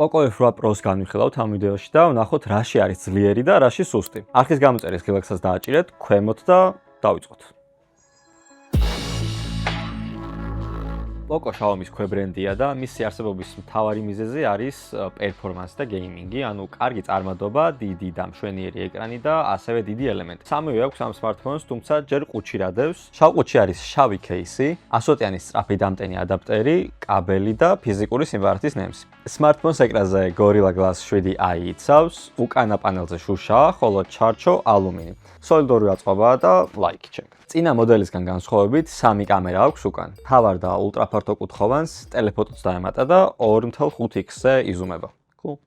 Poco F8 Pro-ს განვიხილავთ ამ ვიდეოში და ვნახოთ რაში არის ძლიერი და რაში სუსტი. არხის გამოწერის ღილაკსაც დააჭირეთ, ქვემოთ და დავიწყოთ. Poco Xiaomi-ის ქვებრენდია და მისი არსებობის მთავარი მიზეზი არის პერფორმანსი და გეიმინგი, ანუ კარგი წარმადობა, დიდი და მშვენიერი ეკრანი და ასევე დიდი ელემენტი. სამივე აქვს ამ smartphone-ს, თუმცა ჯერ ყუთში რადევს. შავ ყუთში არის შავი кейსი, 100-იანი სწრაფი დამტენი ადაპტერი, კაბელი და ფიზიკური სიმბარათის ნემსი. Smartphone-ს ეკრანზე Gorilla Glass 7i იცავს, უკანა პანელზე შუშაა, ხოლო ჩარჩო ალუმინი. Solid-ორი აწყობაა და ლაიქი ჩემ. წინა მოდელისგან განსხვავებით, 3 კამერა აქვს უკან. თავარ და ულტრაფართო კუთხოვანს, ტელეფოტოც დაემატა და 2.5x-ზე იზუმება. Cool.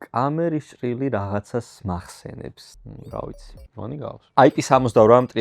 კამერის ჭრილი რაღაცას მახსენებს. რა ვიცი, მონი გავს. IP68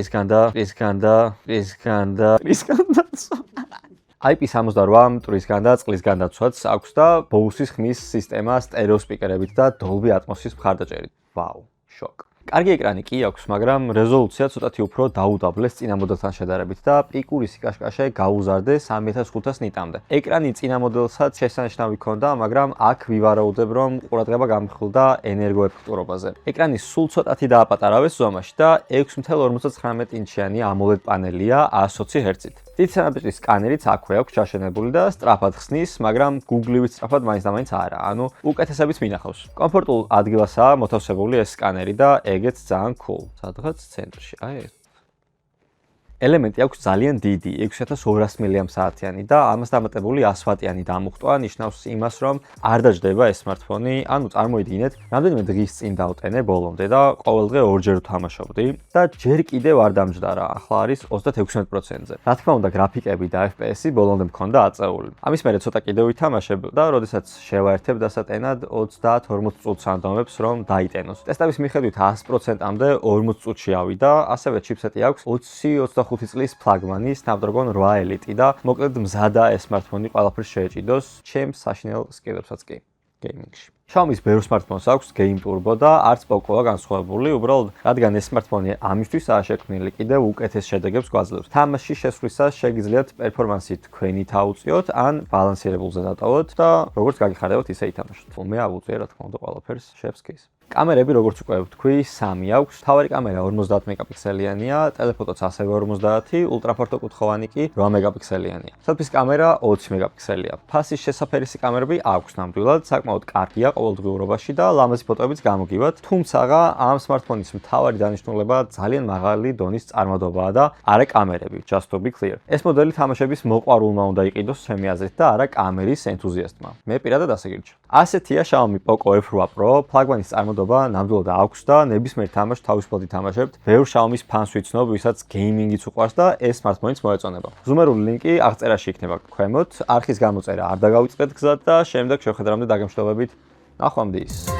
IP68 მტვრის და წყლის განდაცვაც აქვს და Bose-ის ხმის სისტემა სტერეო სპიკერებით და Dolby Atmos-ის მხარდაჭერით. ვაუ, შოკ. კარგი ეკრანი კი აქვს, მაგრამ რეზოლუცია ცოტათი უფრო დაუდაბლეს წინა მოდელთან შედარებით და პიკური სიკაშკაშე გაუზარდე 3500 ნიტამდე. ეკრანი წინა მოდელსაც შესანიშნავი ჰქონდა, მაგრამ აქ ვივარაუდებ, რომ ყურადღება გამხილდა ენერგოეფექტურობაზე. ეკრანი სულ ცოტათი დააპატარავეს ზომაში და 6.59 ინჩიანი AMOLED პანელია 120 Hz-ით. დიდი სანაპირის სკანერიც აქვე აქვს ჩაშენებული და სწრაფად ხსნის, მაგრამ გუგლივით სწრაფად მაინც და მაინც არა, ანუ უკეთესებით მინახავს. კომფორტულ ადგილასაა მოთავსებული ეს სკანერი და ეგეც ძალიან cool. სადღაც ცენტრში, აი ეს. ელემენტი აქვს ძალიან დიდი, 6200 mAh-იანი და ამას დამატებული 100W-იანი დამუხტვა ნიშნავს იმას, რომ არ დაждდება ეს smartphone-ი, ანუ წარმოიდგინეთ, რამდენიმე დღის წინ დავტენე ბოლომდე და ყოველდღე ორჯერ ვთამაშობდი და ჯერ კიდევ არ დამჯდა რა, ახლა არის 36%-ზე. რა თქმა უნდა, გრაფიკები და FPS-ი ბოლომდე მქონდა აწეული. ამის მერე ცოტა კიდევ ვითამაშებ და როდესაც შევაერთებ დასატენად 30-40 წუთს ანდომებს, რომ დაიტენოს. ტესტების მიხედვით 100%-ამდე 40 წუთში ავიდა, ასევე ჩიპსეტი აქვს 20-25 წლის ფლაგმანი Snapdragon 8 Elite და მოკლედ მზადა ეს smartphone-ი ყველაფერს შეეჭიდოს ჩემს საშინელ სკილებსაც კი გეიმინგში. Xiaomi-ის ბევრ smartphone-ს აქვს Game Turbo და არც Poco-ა განსხვავებული, უბრალოდ რადგან ეს smartphone-ი ამისთვისაა შექმნილი, კიდევ უკეთეს შედეგებს გვაძლევს. თამაში შესვლისას შეგიძლიათ პერფორმანსი თქვენით აუწიოთ, ან ბალანსირებულზე დატოვოთ და როგორც გაგიხარებათ, ისე ითამაშოთ. მე ავუწიე რა თქმა უნდა ყველაფერს chef's kiss. კამერები როგორც უკვე ვთქვი, 3 აქვს. თავარი კამერა 50 მეგაპიქსელიანია, ტელეფოტოც ასევე 50, ულტრაფართო კუთხოვანი კი 8 მეგაპიქსელიანია. სელფის კამერა 20 მეგაპიქსელია. ფასის შესაფერისი კამერები აქვს ნამდვილად, საკმაოდ კარგია ყოველდღიურობაში და ლამაზი ფოტოებიც გამოგივათ, თუმცა ამ smartphone-ის მთავარი დანიშნულება ძალიან მაღალი დონის წარმადობაა და არა კამერები, just to be clear. ეს მოდელი თამაშების მოყვარულმა უნდა იყიდოს ჩემი აზრით და არა კამერის ენთუზიასტმა. მე პირადად ასე გირჩევ. ასეთია Xiaomi Poco F8 Pro, ფლაგმანის წარმოდობა ნამდვილად აქვს და ნებისმიერ თამაშს თავისუფლად ითამაშებთ. ბევრ Xiaomi-ის ფანს ვიცნობ, ვისაც გეიმინგიც უყვარს და ეს smartphone-იც მოეწონება. ზუმერული ლინკი აღწერაში იქნება ქვემოთ. არხის გამოწერა არ დაგავიწყეთ გზად და შემდეგ შევხედრამდე დაგემშვიდობებით. ნახვამდის.